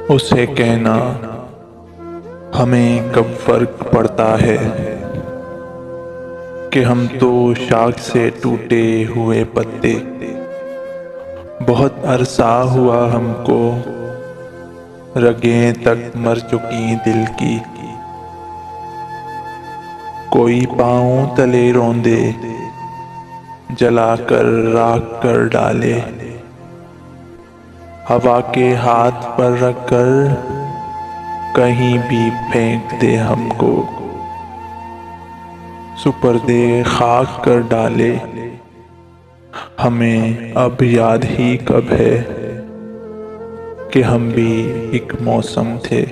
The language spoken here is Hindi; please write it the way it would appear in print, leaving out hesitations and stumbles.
उसे कहना हमें कब फर्क पड़ता है कि हम तो शाख से टूटे हुए पत्ते। बहुत अरसा हुआ हमको, रगें तक मर चुकी दिल की। कोई पाँव तले रौंदे जलाकर राख कर डाले, हवा के हाथ पर रखकर कहीं भी फेंक दे हमको। सुपर्दे खाक कर डाले, हमें अब याद ही कब है कि हम भी एक मौसम थे।